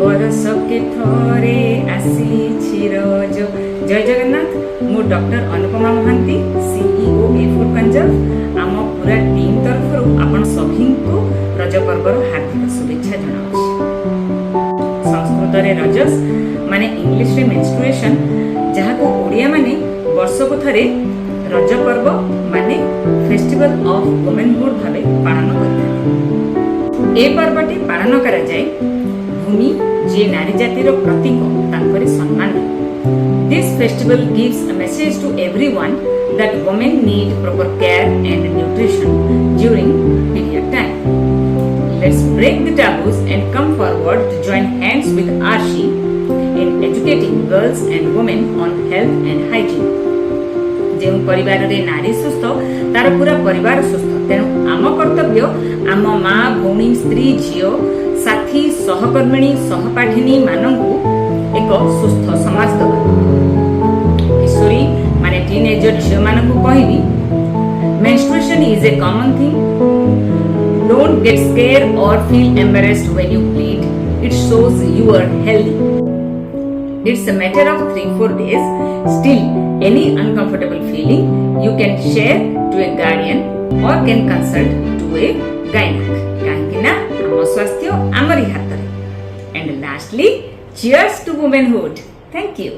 बरसके थरे आसी रज। जय जगन्नाथ। मु डॉक्टर अनुपमा महांती, सीईओ ए4 पंजाब। आम पूरा टीम तरफ आपण सभी को रज पर्वर हार्दिक शुभेच्छा जनाऊँ। संस्कृत रे रजस माने इंग्लिश रे मेंस्ट्रुएशन, जहाँ को ओडिया माने वर्ष को थरे रज पर्व माने फेस्टिवल ऑफ वुमेनहुड भावे पालन करथाय। ए पर्वटी पालन करा जाय भूमि जे नारी जातिर प्रतीक तांकरे सम्मान। This festival gives a message to everyone that women need proper care and nutrition during period time. Let's break the taboos and come forward to join hands with Arshi in educating girls and women on health and hygiene. जो परिवार रे नारी सुस्थ तार पूरा परिवार सुस्थ। तेणु आम कर्तव्य आम माँ भौणी स्त्री झील साथी सहकर्मिणी सहपाठिनी मानू एक सुस्थ समाज दबा। किशोरी माने टीनेजर झील मानू कहबी, menstruation is a common thing. Don't get scared और feel embarrassed when you bleed. It shows you are healthy. It's a matter of 3-4 days. Still, any uncomfortable feeling you can share to a guardian or can consult to a gynec. काहेकि ना आम स्वास्थ्य आमरी हाथ रे। And lastly, cheers to womanhood. Thank you.